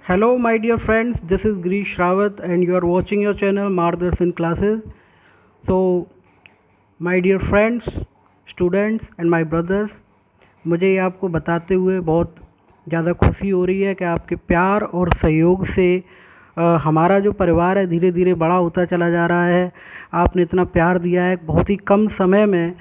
Hello, my dear friends. This is Grish Rawat, and you are watching your channel Mardarsan Classes. So, my dear friends, students, and my brothers, मुझे ये आपको बताते हुए बहुत ज़्यादा खुशी हो रही है कि आपके प्यार और सहयोग से हमारा जो परिवार है धीरे धीरे बड़ा होता चला जा रहा है। आपने इतना प्यार दिया है, बहुत ही कम समय में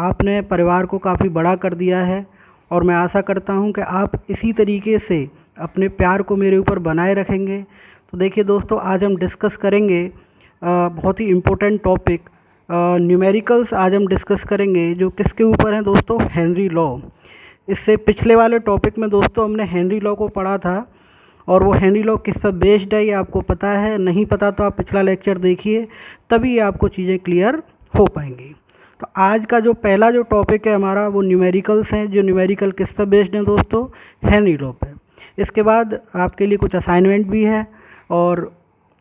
आपने परिवार को काफ़ी बड़ा कर दिया है और मैं आशा करता हूँ कि आप इसी तरीके से अपने प्यार को मेरे ऊपर बनाए रखेंगे। तो देखिए दोस्तों, आज हम डिस्कस करेंगे बहुत ही इम्पोर्टेंट टॉपिक न्यूमेरिकल्स। आज हम डिस्कस करेंगे जो किसके ऊपर हैं दोस्तों, हेनरी लॉ। इससे पिछले वाले टॉपिक में दोस्तों हमने हेनरी लॉ को पढ़ा था और वो हेनरी लॉ किस पर बेस्ड है ये आपको पता है। नहीं पता तो आप पिछला लेक्चर देखिए, तभी ये आपको चीज़ें क्लियर हो पाएंगी। तो आज का जो पहला जो टॉपिक है हमारा वो न्यूमेरिकल्स हैं। जो न्यूमेरिकल किस पर बेस्ड हैं दोस्तों, हेनरी लॉ पे। इसके बाद आपके लिए कुछ असाइनमेंट भी है और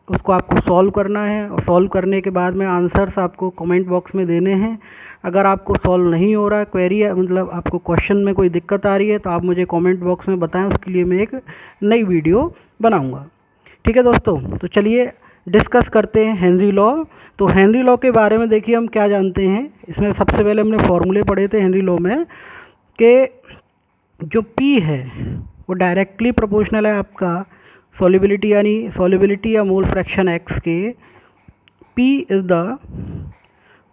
उसको आपको सॉल्व करना है और सॉल्व करने के बाद में आंसर्स आपको कमेंट बॉक्स में देने हैं। अगर आपको सॉल्व नहीं हो रहा है, क्वेरी है मतलब आपको क्वेश्चन में कोई दिक्कत आ रही है, तो आप मुझे कमेंट बॉक्स में बताएं, उसके लिए मैं एक नई वीडियो बनाऊंगा। ठीक है दोस्तों, तो चलिए डिस्कस करते हैं हेनरी लॉ। तो हेनरी लॉ के बारे में देखिए हम क्या जानते हैं। इसमें सबसे पहले हमने फॉर्मूले पढ़े थे हेनरी लॉ में कि जो P है वो डायरेक्टली प्रोपोर्शनल है आपका सॉल्युबिलिटी यानी सॉल्युबिलिटी या मोल फ्रैक्शन x के। P is the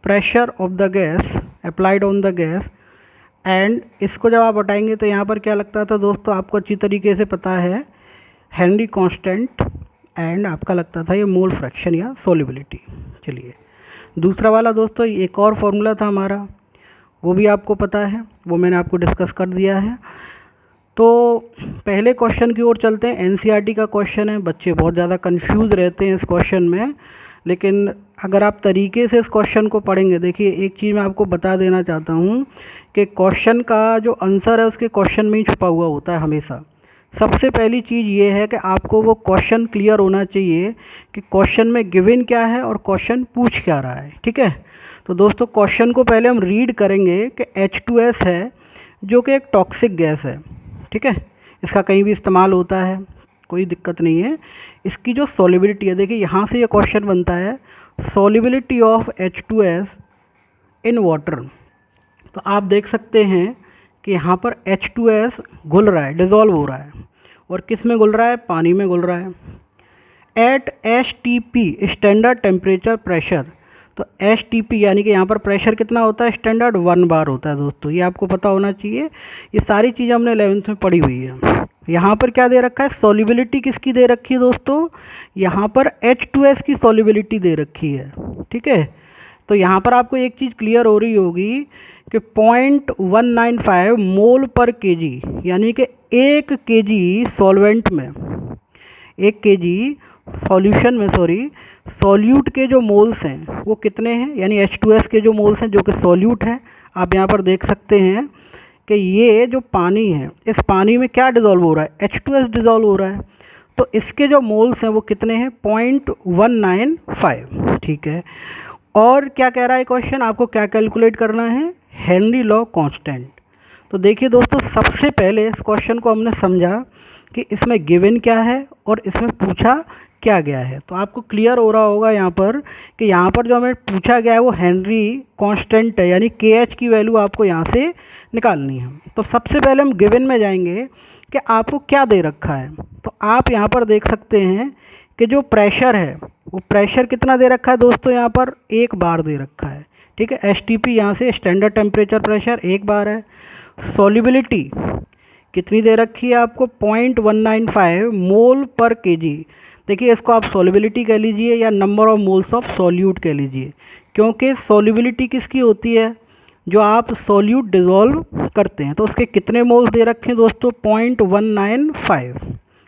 pressure of the gas applied on the gas. And इसको जब आप हटाएंगे तो यहाँ पर क्या लगता था दोस्तों, आपको अच्छी तरीके से पता है, हेनरी कांस्टेंट। एंड आपका लगता था ये मोल फ्रैक्शन या सॉल्युबिलिटी। चलिए दूसरा वाला दोस्तों, एक और फॉर्मूला था हमारा, वो भी आपको पता है, वो मैंने आपको डिस्कस कर दिया है। तो पहले क्वेश्चन की ओर चलते हैं। एनसीईआरटी का क्वेश्चन है, बच्चे बहुत ज़्यादा कंफ्यूज रहते हैं इस क्वेश्चन में, लेकिन अगर आप तरीके से इस क्वेश्चन को पढ़ेंगे, देखिए एक चीज़ मैं आपको बता देना चाहता हूँ कि क्वेश्चन का जो आंसर है उसके क्वेश्चन में ही छुपा हुआ होता है हमेशा। सबसे पहली चीज़ ये है कि आपको वो क्वेश्चन क्लियर होना चाहिए कि क्वेश्चन में गिवन क्या है और क्वेश्चन पूछ क्या रहा है। ठीक है, तो दोस्तों क्वेश्चन को पहले हम रीड करेंगे कि H2S है जो कि एक टॉक्सिक गैस है। ठीक है, इसका कहीं भी इस्तेमाल होता है, कोई दिक्कत नहीं है। इसकी जो सॉल्युबिलिटी है, देखिए यहाँ से ये क्वेश्चन बनता है, solubility of H2S in water. तो आप देख सकते हैं कि यहाँ पर H2S घुल रहा है, डिज़ोल्व हो रहा है, और किस में घुल रहा है, पानी में घुल रहा है। At STP standard temperature pressure. तो STP यानी कि यहाँ पर प्रेशर कितना होता है, स्टैंडर्ड 1 बार होता है दोस्तों, ये आपको पता होना चाहिए। ये सारी चीज़ें हमने 11th में पढ़ी हुई है। यहाँ पर क्या दे रखा है, सॉल्युबिलिटी किसकी दे रखी है दोस्तों, यहाँ पर H2S की सॉल्युबिलिटी दे रखी है। ठीक है, तो यहाँ पर आपको एक चीज़ क्लियर हो रही होगी कि 0.195 मोल पर केजी, यानी कि 1 केजी सॉल्वेंट में, 1 केजी सॉल्यूशन में सॉल्यूट के जो मोल्स हैं वो कितने हैं, यानी H2S के जो मोल्स हैं जो कि सॉल्यूट हैं। आप यहाँ पर देख सकते हैं कि ये जो पानी है, इस पानी में क्या डिज़ोल्व हो रहा है, H2S डिज़ोल्व हो रहा है। तो इसके जो मोल्स हैं वो कितने हैं, 0.195। ठीक है, और क्या कह रहा है क्वेश्चन, आपको क्या कैलकुलेट करना है, हेनरी लॉ कांस्टेंट। तो देखिए दोस्तों, सबसे पहले इस क्वेश्चन को हमने समझा कि इसमें गिवन क्या है और इसमें पूछा क्या गया है। तो आपको क्लियर हो रहा होगा यहाँ पर कि यहाँ पर जो हमें पूछा गया है वो हेनरी कांस्टेंट है, यानी KH की वैल्यू आपको यहाँ से निकालनी है। तो सबसे पहले हम गिवन में जाएंगे कि आपको क्या दे रखा है। तो आप यहाँ पर देख सकते हैं कि जो प्रेशर है वो प्रेशर कितना दे रखा है दोस्तों, यहाँ पर 1 बार दे रखा है। ठीक है, STP यहाँ से स्टैंडर्ड टेम्परेचर प्रेशर 1 बार है। सॉल्युबिलिटी कितनी दे रखी है आपको, 0.195 मोल पर केजी। देखिए इसको आप सॉल्युबिलिटी कह लीजिए या number of moles of solute कह लीजिए, क्योंकि सॉल्युबिलिटी किसकी होती है, जो आप सॉल्यूट डिज़ोल्व करते हैं। तो उसके कितने मोल्स दे रखे हैं दोस्तों, 0.195।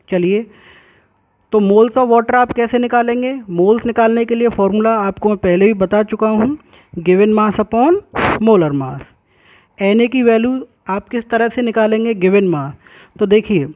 चलिए, तो मोल्स ऑफ वाटर आप कैसे निकालेंगे, मोल्स निकालने के लिए फॉर्मूला आपको मैं पहले ही बता चुका हूँ, given mass upon molar mass. Na की वैल्यू आप किस तरह से निकालेंगे, गिवन मास। तो देखिए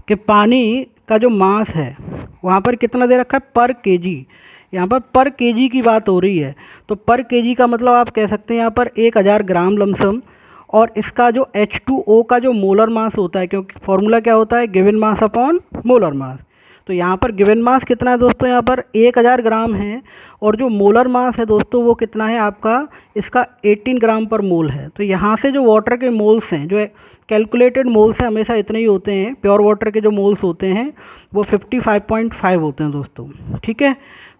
कि पानी का जो मास है वहाँ पर कितना दे रखा है, पर केजी। यहाँ पर केजी की बात हो रही है, तो पर केजी का मतलब आप कह सकते हैं यहाँ पर 1000 ग्राम लमसम, और इसका जो H2O का जो मोलर मास होता है, क्योंकि फॉर्मूला क्या होता है, given mass upon molar mass. तो यहाँ पर गिवन मास कितना है दोस्तों, यहाँ पर 1000 ग्राम है, और जो मोलर मास है दोस्तों वो कितना है आपका, इसका 18 ग्राम पर मोल है। तो यहाँ से जो वाटर के मोल्स हैं, जो कैलकुलेटेड मोल्स हैं, हमेशा इतने ही होते हैं। प्योर वाटर के जो मोल्स होते हैं वो 55.5 होते हैं दोस्तों, ठीक है।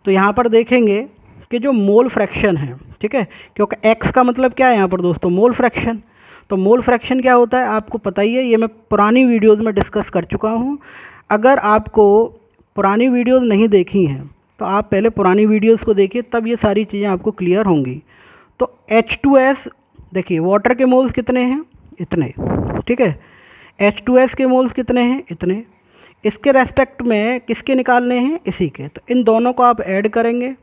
तो यहाँ पर देखेंगे कि जो मोल फ्रैक्शन है, ठीक है, क्योंकि एक्स का मतलब क्या है यहाँ पर दोस्तों, मोल फ्रैक्शन। तो मोल फ्रैक्शन क्या होता है आपको पता ही है, ये मैं पुरानी वीडियोज़ में डिस्कस कर चुका हूँ। अगर आपको पुरानी वीडियोज़ नहीं देखी हैं तो आप पहले पुरानी वीडियोज़ को देखिए, तब ये सारी चीज़ें आपको क्लियर होंगी। तो H2S देखिए, वाटर के मोल्स कितने हैं, इतने, ठीक है। H2S के मोल्स कितने हैं, इतने। इसके रेस्पेक्ट में किसके निकालने हैं, इसी के। तो इन दोनों को आप ऐड करेंगे,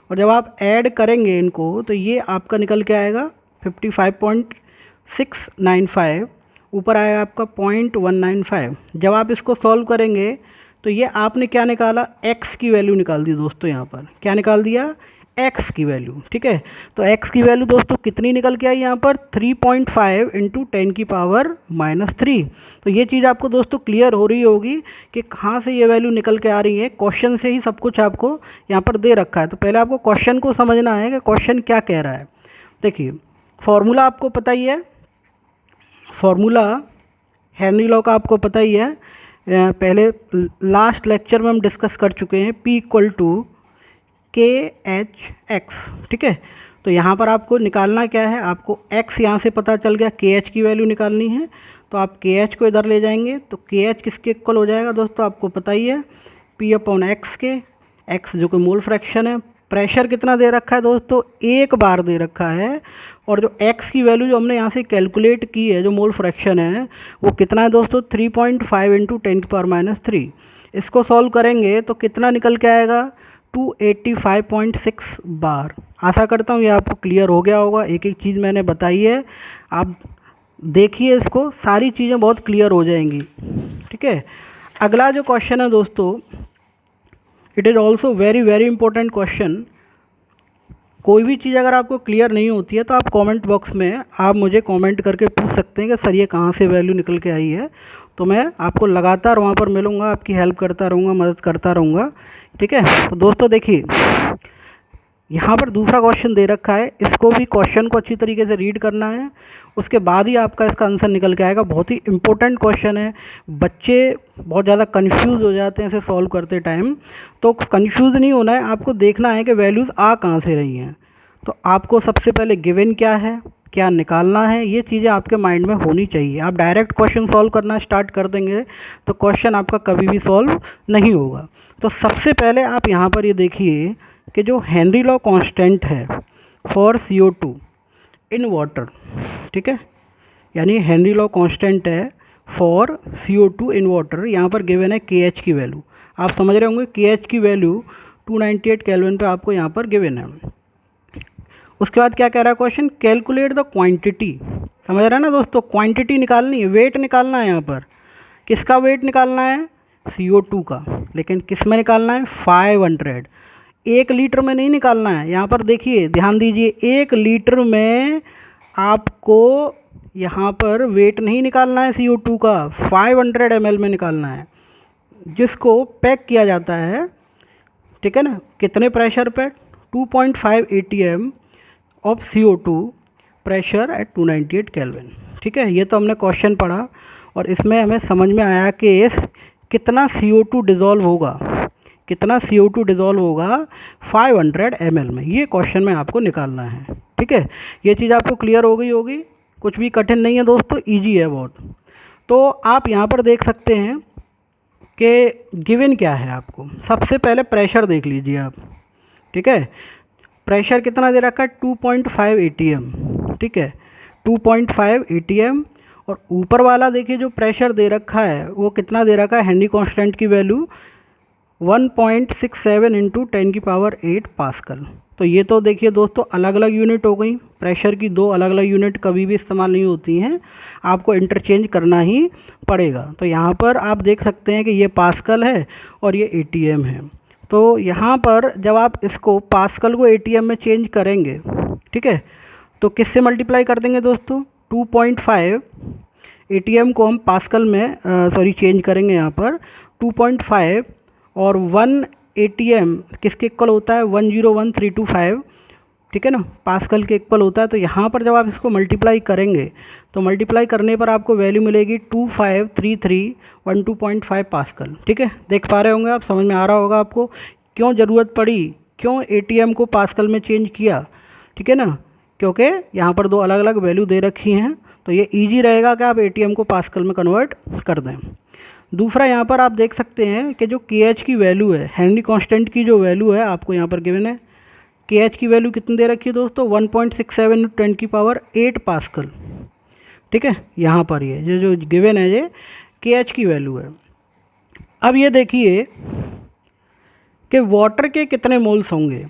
और जब आप ऐड करेंगे इनको तो ये आपका निकल के आएगा 55.695, ऊपर आएगा आपका 0.195। जब आप इसको सॉल्व करेंगे तो ये आपने क्या निकाला, x की वैल्यू निकाल दी दोस्तों। यहाँ पर क्या निकाल दिया, x की वैल्यू, ठीक है। तो x की वैल्यू दोस्तों कितनी निकल के आई यहाँ पर, 3.5 इंटू 10⁻³ तो ये चीज़ आपको दोस्तों क्लियर हो रही होगी कि कहाँ से ये वैल्यू निकल के आ रही है। क्वेश्चन से ही सब कुछ आपको यहाँ पर दे रखा है। तो पहले आपको क्वेश्चन को समझना है कि क्वेश्चन क्या कह रहा है। देखिए फॉर्मूला आपको पता ही है, फॉर्मूला हेनरी लॉ का आपको पता ही है, पहले लास्ट लेक्चर में हम डिस्कस कर चुके हैं, P = KH(x), ठीक है। तो यहाँ पर आपको निकालना क्या है, आपको x यहाँ से पता चल गया, KH की वैल्यू निकालनी है। तो आप KH को इधर ले जाएंगे तो KH किसके इक्वल हो जाएगा दोस्तों, आपको पता ही है, P/x के, x जो कि मोल फ्रैक्शन है। प्रेशर कितना दे रखा है दोस्तों, 1 बार दे रखा है, और जो x की वैल्यू जो हमने यहाँ से कैलकुलेट की है, जो मोल फ्रैक्शन है वो कितना है दोस्तों, 3.5 इंटू 10⁻³ इसको सॉल्व करेंगे तो कितना निकल के आएगा, 285.6 बार। आशा करता हूँ ये आपको क्लियर हो गया होगा। एक एक चीज़ मैंने बताई है, आप देखिए इसको, सारी चीज़ें बहुत क्लियर हो जाएंगी, ठीक है। अगला जो क्वेश्चन है दोस्तों, it is also very very important question. कोई भी चीज़ अगर आपको क्लियर नहीं होती है तो आप कमेंट बॉक्स में आप मुझे कमेंट करके पूछ सकते हैं कि सर ये कहाँ से वैल्यू निकल के आई है। तो मैं आपको लगातार वहाँ पर मिलूँगा, आपकी हेल्प करता रहूँगा, मदद करता रहूँगा, ठीक है। तो दोस्तों देखिए यहाँ पर दूसरा क्वेश्चन दे रखा है, इसको भी क्वेश्चन को अच्छी तरीके से रीड करना है, उसके बाद ही आपका इसका आंसर निकल के आएगा। बहुत ही इंपॉर्टेंट क्वेश्चन है, बच्चे बहुत ज़्यादा कंफ्यूज हो जाते हैं इसे सॉल्व करते टाइम। तो कंफ्यूज नहीं होना है, आपको देखना है कि वैल्यूज़ आ कहाँ से रही हैं। तो आपको सबसे पहले गिवन क्या है, क्या निकालना है, ये चीज़ें आपके माइंड में होनी चाहिए। आप डायरेक्ट क्वेश्चन सॉल्व करना स्टार्ट कर देंगे तो क्वेश्चन आपका कभी भी सॉल्व नहीं होगा। तो सबसे पहले आप यहाँ पर ये देखिए कि जो हेनरी लॉ कांस्टेंट है फॉर CO2 इन वाटर, ठीक है, यानी हेनरी लॉ कांस्टेंट है फॉर CO2 इन वाटर, यहाँ पर गिवन है KH की वैल्यू। आप समझ रहे होंगे KH की वैल्यू 298 केल्विन पे आपको यहाँ पर गिवन है। उसके बाद क्या कह रहा है क्वेश्चन, कैलकुलेट द क्वांटिटी। समझ रहे हैं ना दोस्तों, क्वांटिटी निकालनी है, वेट निकालना है। यहाँ पर किसका वेट निकालना है, CO2 का, लेकिन किस में निकालना है, 500। 1 लीटर में नहीं निकालना है। यहाँ पर देखिए ध्यान दीजिए, 1 लीटर में आपको यहाँ पर वेट नहीं निकालना है CO2 का, 500 ml में निकालना है, जिसको पैक किया जाता है, ठीक है ना, कितने प्रेशर पे, 2.5 atm of CO2 pressure at 298 kelvin, ठीक है। ये तो हमने क्वेश्चन पढ़ा और इसमें हमें समझ में आया कि कितना CO2 डिज़ोल्व होगा, कितना CO2 डिज़ोल्व होगा 500 ml में। ये क्वेश्चन में आपको निकालना है, ठीक है। ये चीज़ आपको क्लियर हो गई होगी, कुछ भी कठिन नहीं है दोस्तों, इजी है बहुत। तो आप यहाँ पर देख सकते हैं कि गिवन क्या है आपको। सबसे पहले प्रेशर देख लीजिए आप, ठीक है। प्रेशर कितना दे रखा है, 2.5 atm, ठीक है, 2.5 atm। और ऊपर वाला देखिए जो प्रेशर दे रखा है वो कितना दे रखा है, हेनरी कांस्टेंट की वैल्यू 1.67 इंटू 10⁸ पास्कल। तो ये तो देखिए दोस्तों अलग अलग यूनिट हो गई, प्रेशर की 2 अलग अलग यूनिट कभी भी इस्तेमाल नहीं होती हैं, आपको इंटरचेंज करना ही पड़ेगा। तो यहाँ पर आप देख सकते हैं कि ये पास्कल है और ये atm है। तो यहाँ पर जब आप इसको पास्कल को atm में चेंज करेंगे, ठीक है, तो किससे मल्टीप्लाई कर देंगे दोस्तों, 2.5 ATM को हम पास्कल में चेंज करेंगे यहाँ पर 2.5 और 1 ATM किसके इक्वल होता है 101,325, ठीक है ना, पास्कल के इक्वल होता है। तो यहाँ पर जब आप इसको मल्टीप्लाई करेंगे तो मल्टीप्लाई करने पर आपको वैल्यू मिलेगी 253312.5 पास्कल, ठीक है। देख पा रहे होंगे आप, समझ में आ रहा होगा आपको क्यों ज़रूरत पड़ी, क्यों ATM को पास्कल में चेंज किया, ठीक है ना, क्योंकि यहाँ पर दो अलग अलग वैल्यू दे रखी हैं। तो ये ईजी रहेगा कि आप ATM को पास्कल में कन्वर्ट कर दें। दूसरा यहाँ पर आप देख सकते हैं कि जो KH की वैल्यू है, हेनरी कांस्टेंट की जो वैल्यू है आपको यहाँ पर गिवन है, KH की वैल्यू कितनी दे रखी है दोस्तों 1.67 × 10⁸ पास्कल, ठीक है। यहाँ पर ये जो गिवन है ये KH की वैल्यू है। अब ये देखिए कि वाटर के कितने मोल्स होंगे,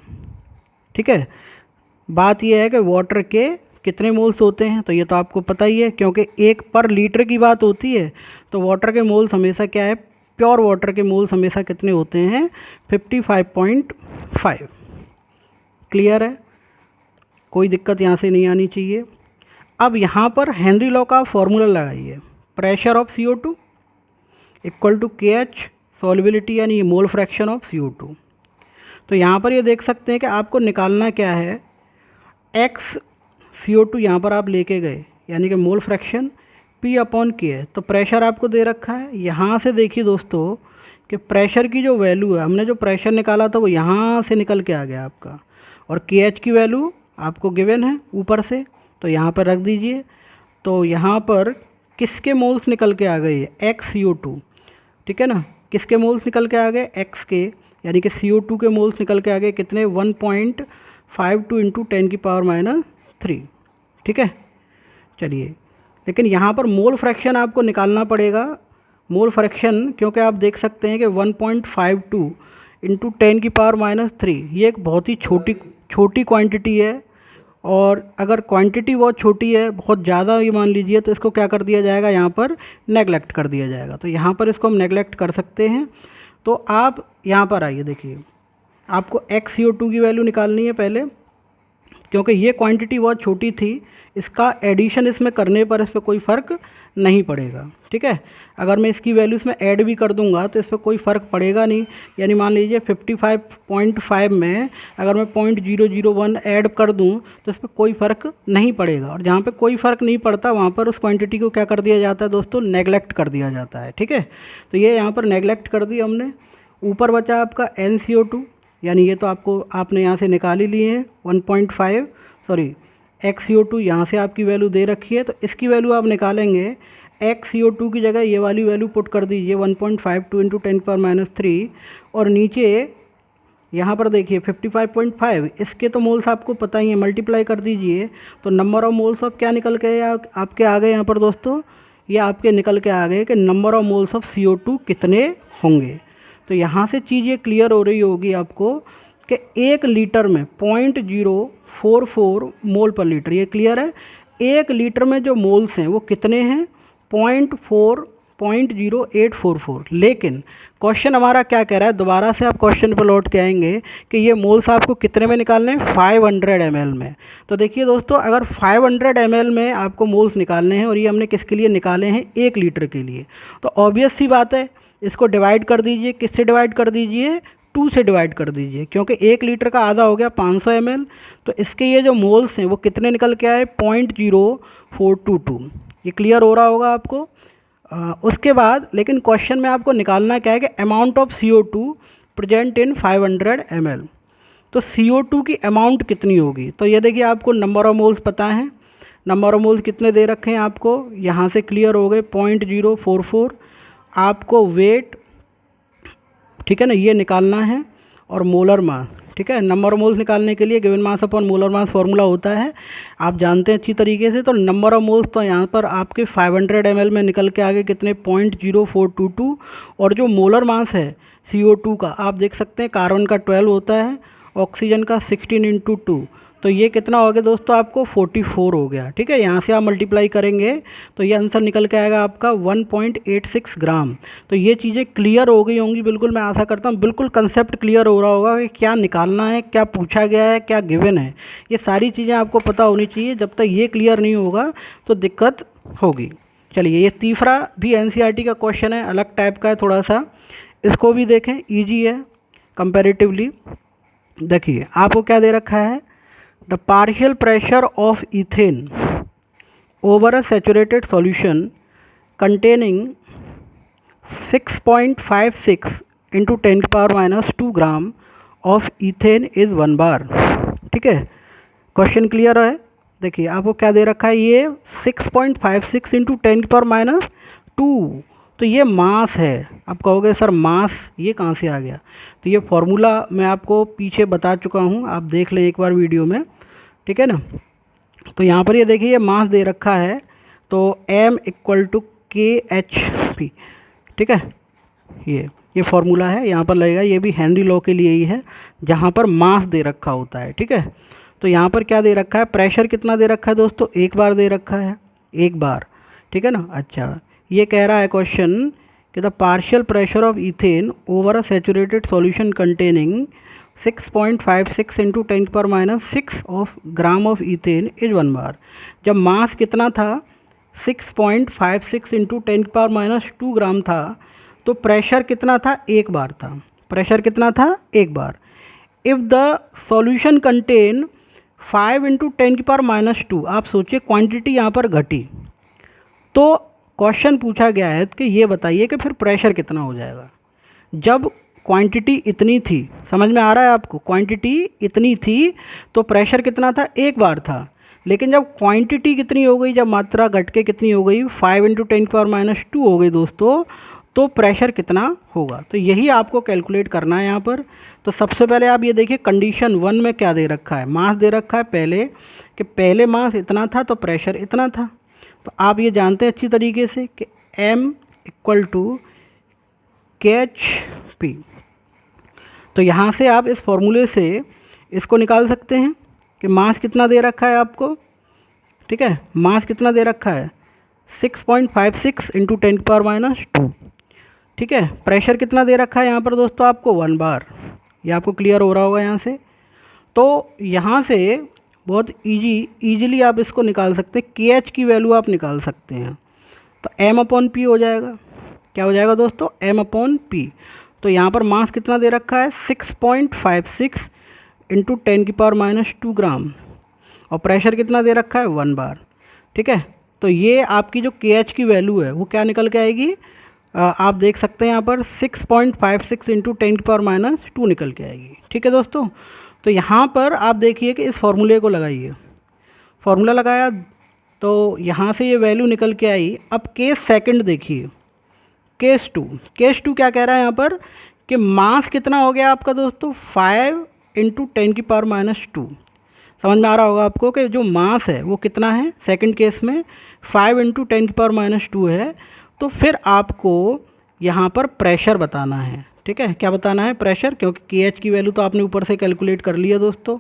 ठीक है। बात यह है कि वाटर के कितने मोल्स होते हैं, तो ये तो आपको पता ही है, क्योंकि 1 पर लीटर की बात होती है। तो वाटर के मोल्स हमेशा क्या है, प्योर वाटर के मोल्स हमेशा कितने होते हैं 55.5। क्लियर है, कोई दिक्कत यहाँ से नहीं आनी चाहिए। अब यहाँ पर हेनरी लॉ का फॉर्मूला लगाइए, pressure of CO2 equal to KH solubility यानी मोल फ्रैक्शन ऑफ CO2। तो यहाँ पर ये देख सकते हैं कि आपको निकालना क्या है, x CO2 यहाँ पर आप लेके गए यानी कि मोल फ्रैक्शन P/K है। तो प्रेशर आपको दे रखा है। यहाँ से देखिए दोस्तों कि प्रेशर की जो वैल्यू है, हमने जो प्रेशर निकाला था वो यहाँ से निकल के आ गया आपका, और KH की वैल्यू आपको गिवन है ऊपर से, तो यहाँ पर रख दीजिए। तो यहाँ पर किसके मोल्स निकल के आ गए, x CO2, ठीक है ना, किसके मोल्स निकल के आ गए x के, यानी कि CO2 के मोल्स निकल के आ गए कितने 1.52 × 10⁻3, ठीक है। चलिए, लेकिन यहाँ पर मोल फ्रैक्शन आपको निकालना पड़ेगा, मोल फ्रैक्शन, क्योंकि आप देख सकते हैं कि 1.52 × 10⁻3 ये एक बहुत ही छोटी क्वांटिटी है, और अगर क्वांटिटी बहुत छोटी है, बहुत ज़्यादा ये मान लीजिए, तो इसको क्या कर दिया जाएगा, यहाँ पर नेगलेक्ट कर दिया जाएगा। तो यहाँ पर इसको हम नेगलेक्ट कर सकते हैं। तो आप यहाँ पर आइए, देखिए आपको x CO2 की वैल्यू निकालनी है पहले, क्योंकि ये क्वांटिटी बहुत छोटी थी, इसका एडिशन इसमें करने पर इस पर कोई फ़र्क नहीं पड़ेगा, ठीक है। अगर मैं इसकी वैल्यू इसमें ऐड भी कर दूंगा तो इस पर कोई फ़र्क पड़ेगा नहीं, यानी मान लीजिए 55.5 में अगर मैं 0.001 ऐड कर दूं तो इस पर कोई फ़र्क नहीं पड़ेगा, और जहाँ पे कोई फ़र्क नहीं पड़ता वहाँ पर उस क्वांटिटी को क्या कर दिया जाता है दोस्तों, नेगलेक्ट कर दिया जाता है, ठीक है। तो ये यहाँ पर नेगलेक्ट कर दिया हमने। ऊपर बचा आपका NCO2, यानी ये तो आपने यहाँ से निकाल ही लिए हैं 1.5, सॉरी XCO2 यहाँ से आपकी वैल्यू दे रखी है, तो इसकी वैल्यू आप निकालेंगे, XCO2 की जगह ये वाली वैल्यू पुट कर दीजिए 1.52 × 10⁻3, और नीचे यहाँ पर देखिए 55.5, इसके तो मोल्स आपको पता ही है, मल्टीप्लाई कर दीजिए। तो नंबर ऑफ मोल्स ऑफ क्या निकल के आपके आ गए यहाँ पर दोस्तों, ये आपके निकल के आ गए कि number of moles of CO2 कितने होंगे। तो यहाँ से चीज़ ये क्लियर हो रही होगी आपको कि 1 लीटर में 0.044 मोल पर लीटर, ये क्लियर है। 1 लीटर में जो मोल्स हैं वो कितने हैं 0.0844। लेकिन क्वेश्चन हमारा क्या कह रहा है, दोबारा से आप क्वेश्चन पर लौट के आएंगे कि ये मोल्स आपको कितने में निकालने हैं, 500 ml में। तो देखिए दोस्तों, अगर 500 ml में आपको मोल्स निकालने हैं, और ये हमने किसके लिए निकाले हैं 1 लीटर के लिए, तो ऑब्वियस सी बात है इसको डिवाइड कर दीजिए, किससे डिवाइड कर दीजिए 2 से डिवाइड कर दीजिए, क्योंकि 1 लीटर का आधा हो गया 500 ml। तो इसके ये जो मोल्स हैं वो कितने निकल के आए 0.0422। ये क्लियर हो रहा होगा आपको। उसके बाद लेकिन क्वेश्चन में आपको निकालना क्या है कि amount of CO2 present in 500 ml। तो CO2 की अमाउंट कितनी होगी, तो ये देखिए आपको नंबर ऑफ मोल्स पता है, नंबर ऑफ मोल्स कितने दे रखे हैं आपको, यहाँ से क्लियर हो गए 0.044। आपको वेट, ठीक है ना, ये निकालना है, और मोलर मास, ठीक है। नंबर ऑफ मोल्स निकालने के लिए given mass upon molar mass formula होता है, आप जानते हैं अच्छी तरीके से। तो नंबर ऑफ मोल्स तो यहाँ पर आपके 500 ml में निकल के आगे कितने 0.0422, और जो मोलर मास है CO2 का आप देख सकते हैं, कार्बन का 12 होता है, ऑक्सीजन का 16 × 2, तो ये कितना हो गया दोस्तों, आपको 44 हो गया। ठीक है, यहाँ से आप मल्टीप्लाई करेंगे तो ये आंसर निकल के आएगा आपका 1.86 ग्राम। तो ये चीज़ें क्लियर हो गई होंगी बिल्कुल, मैं आशा करता हूँ बिल्कुल कंसेप्ट क्लियर हो रहा होगा कि क्या निकालना है, क्या पूछा गया है, क्या गिवन है। ये सारी चीज़ें आपको पता होनी चाहिए। जब तक ये क्लियर नहीं होगा तो दिक्कत होगी। चलिए, ये तीसरा भी एनसीईआरटी का क्वेश्चन है, अलग टाइप का है थोड़ा सा, इसको भी देखें, इजी है कंपैरेटिवली। देखिए आपको क्या दे रखा है, the partial pressure of ethane over a saturated solution containing 6.56 into 10⁻² gram of ethane is 1 बार। ठीक है, क्वेश्चन क्लियर है। देखिए आपको क्या दे रखा है, ये 6.56 इंटू 10⁻², तो ये मास है। आप कहोगे सर मास ये कहाँ से आ गया, तो ये फॉर्मूला मैं आपको पीछे बता चुका हूँ, आप देख लें एक बार वीडियो में। ठीक है ना, तो यहाँ पर ये देखिए ये मास दे रखा है, तो m = kHp। ठीक है, ये फॉर्मूला है, यहाँ पर लगेगा, ये भी हेनरी लॉ के लिए ही है जहाँ पर मास दे रखा होता है। ठीक है, तो यहाँ पर क्या दे रखा है, प्रेशर कितना दे रखा है दोस्तों, 1 बार दे रखा है, 1 बार। ठीक है ना। अच्छा, ये कह रहा है क्वेश्चन कि the partial pressure of ethane over a saturated solution containing 6.56 into 10⁻6 of gram of ethane is 1 बार। जब मास कितना था, 6.56 इंटू 10⁻² ग्राम था, तो प्रेशर कितना था, 1 बार था। प्रेशर कितना था, 1 bar. If the solution contain 5 into 10⁻², आप सोचिए क्वांटिटी यहाँ पर घटी, तो क्वेश्चन पूछा गया है कि ये बताइए कि फिर प्रेशर कितना हो जाएगा। जब क्वांटिटी इतनी थी, समझ में आ रहा है आपको, क्वांटिटी इतनी थी तो प्रेशर कितना था, 1 बार था। लेकिन जब क्वांटिटी कितनी हो गई, जब मात्रा घट के कितनी हो गई, 5 इंटू 10⁻² हो गई दोस्तों, तो प्रेशर कितना होगा। तो यही आपको कैलकुलेट करना है यहाँ पर। तो सबसे पहले आप ये देखिए कंडीशन 1 में क्या दे रखा है, मास दे रखा है पहले, कि पहले मास इतना था तो प्रेशर इतना था। तो आप ये जानते हैं अच्छी तरीके से कि m = kHp। तो यहाँ से आप इस फॉर्मूले से इसको निकाल सकते हैं कि मास कितना दे रखा है आपको। ठीक है, मास कितना दे रखा है, 6.56 इंटू 10⁻²। ठीक है, प्रेशर कितना दे रखा है यहाँ पर दोस्तों आपको, 1 बार। ये आपको क्लियर हो रहा होगा यहाँ से। तो यहाँ से बहुत ईजिली आप इसको निकाल सकते हैं, KH की वैल्यू आप निकाल सकते हैं। तो m/p हो जाएगा, क्या हो जाएगा दोस्तों, m/p। तो यहाँ पर मास कितना दे रखा है, 6.56 इंटू 10⁻² ग्राम, और प्रेशर कितना दे रखा है, 1 बार। ठीक है, तो ये आपकी जो KH की वैल्यू है वो क्या निकल के आएगी, आप देख सकते हैं यहाँ पर 6.56 इंटू 10⁻² निकल के आएगी। ठीक है दोस्तों, तो यहाँ पर आप देखिए कि इस फॉर्मूले को लगाइए, फॉर्मूला लगाया तो यहाँ से ये वैल्यू निकल के आई। अब केस सेकंड देखिए, केस टू क्या कह रहा है यहाँ पर, कि मास कितना हो गया आपका दोस्तों, 5 इंटू 10⁻²। समझ में आ रहा होगा आपको कि जो मास है वो कितना है, सेकंड केस में 5 इंटू 10⁻² है। तो फिर आपको यहाँ पर प्रेशर बताना है। ठीक है, क्या बताना है, प्रेशर, क्योंकि KH की वैल्यू तो आपने ऊपर से कैलकुलेट कर लिया दोस्तों।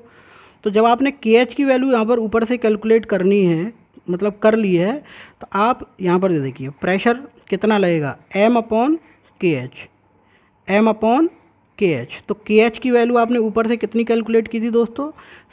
तो जब आपने KH की वैल्यू यहाँ पर ऊपर से कैलकुलेट करनी है, मतलब कर ली है, तो आप यहाँ पर देखिए प्रेशर कितना लगेगा, m/kh, m/kh। तो KH की वैल्यू आपने ऊपर से कितनी कैलकुलेट की थी दोस्तों,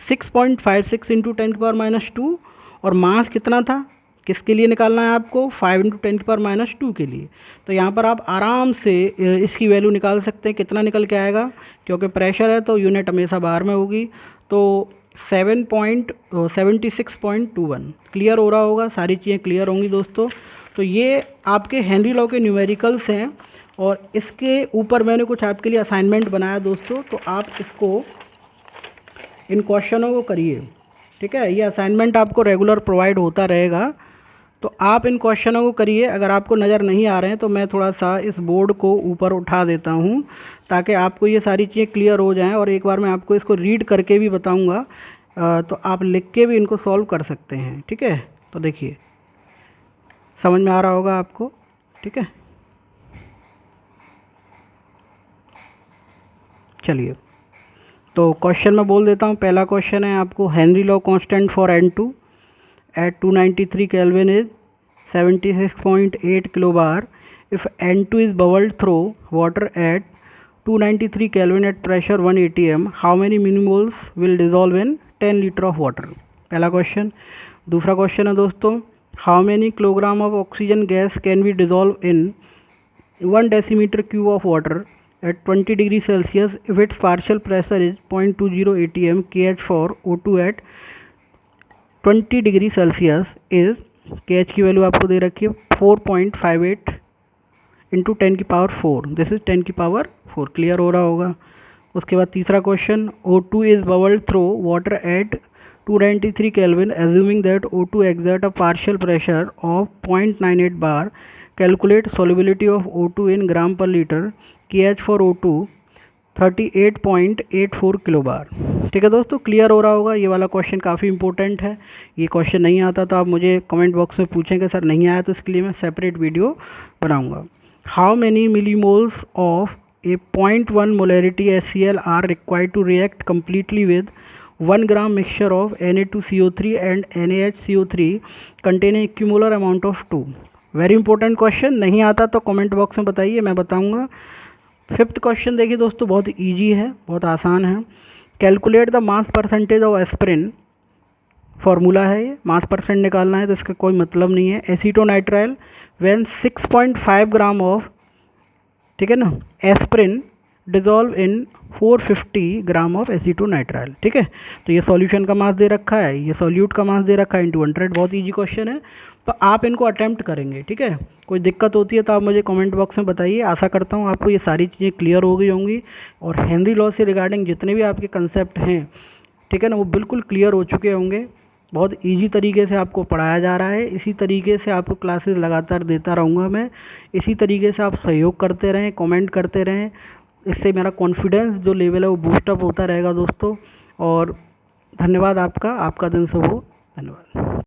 6.56 इंटू 10⁻², और मास कितना था, किसके लिए निकालना है आपको, 5 इंटू 10⁻² के लिए। तो यहाँ पर आप आराम से इसकी वैल्यू निकाल सकते हैं, कितना निकल के आएगा, क्योंकि प्रेशर है तो यूनिट हमेशा बाहर में होगी। तो 76.21 क्लियर हो रहा होगा, सारी चीज़ें क्लियर होंगी दोस्तों। तो ये आपके हेनरी लॉ के न्यूमेरिकल्स हैं, और इसके ऊपर मैंने कुछ आपके लिए असाइनमेंट बनाया दोस्तों, तो आप इसको इन क्वेश्चनों को करिए। ठीक है, ये असाइनमेंट आपको रेगुलर प्रोवाइड होता रहेगा, तो आप इन क्वेश्चनों को करिए। अगर आपको नज़र नहीं आ रहे हैं तो मैं थोड़ा सा इस बोर्ड को ऊपर उठा देता हूँ, ताकि आपको ये सारी चीज़ें क्लियर हो जाएं। और एक बार मैं आपको इसको रीड करके भी बताऊँगा, तो आप लिख के भी इनको सॉल्व कर सकते हैं। ठीक है, तो देखिए समझ में आ रहा होगा आपको। ठीक है, चलिए, तो क्वेश्चन मैं बोल देता हूँ। पहला क्वेश्चन है आपको, Henry law constant for N2 at 293 Kelvin is 76.8 kilobar. If N2 is bubbled through water at 293 Kelvin at pressure 1 atm, how many millimoles will dissolve in 10 liter of water? पहला question. दूसरा question है दोस्तों, how many kilogram of oxygen gas can be dissolved in 1 decimeter cube of water at 20 degree Celsius if its partial pressure is 0.20 atm kh for O2 at 20 degree Celsius is, के H की value आपको दे रखी है 4.58 into 10 की power 4, this is 10 की power 4। Clear हो रहा होगा। उसके बाद तीसरा question, O2 is bubbled through water at 293 Kelvin assuming that O2 exert a partial pressure of 0.98 bar. Calculate solubility of O2 in gram per liter. kh for O2 38.84 kilo बार। ठीक है दोस्तों, clear हो रहा होगा। ये वाला क्वेश्चन काफ़ी important है। ये क्वेश्चन नहीं आता तो आप मुझे कमेंट बॉक्स में पूछेंगे सर नहीं आया, तो इसके लिए मैं सेपरेट वीडियो बनाऊंगा। How many millimoles of a 0.1 molarity HCl are required to react completely with 1 gram mixture of Na2CO3 and NaHCO3 containing equimolar amount of 2। Very important question. नहीं आता तो कमेंट बॉक्स में बताइए, मैं बताऊँगा। फिफ्थ क्वेश्चन देखिए दोस्तों, बहुत इजी है, बहुत आसान है। Calculate the mass percentage of aspirin. Formula है ये, मास परसेंट निकालना है, तो इसका कोई मतलब नहीं है। एसीटोनाइट्राइल व्हेन 6.5 ग्राम ऑफ, ठीक है ना, aspirin dissolve in 450 gram of acetonitrile. ठीक है, तो ये सॉल्यूशन का मास दे रखा है, ये सॉल्यूट का मास दे रखा है इंटू 100। बहुत ईजी क्वेश्चन है, तो आप इनको अटैम्प्ट करेंगे। ठीक है, कोई दिक्कत होती है तो आप मुझे कमेंट बॉक्स में बताइए। आशा करता हूँ आपको ये सारी चीज़ें क्लियर हो गई होंगी और हेनरी लॉ से रिगार्डिंग जितने भी आपके कंसेप्ट हैं, ठीक है ना, वो बिल्कुल क्लियर हो चुके होंगे। बहुत इजी तरीके से आपको पढ़ाया जा रहा है। इसी तरीके से आपको क्लासेस लगातार देता रहूँगा मैं। इसी तरीके से आप सहयोग करते रहें, कमेंट करते रहें, इससे मेरा कॉन्फिडेंस जो लेवल है वो बूस्टअप होता रहेगा दोस्तों। और धन्यवाद आपका, आपका दिन शुभ हो। धन्यवाद।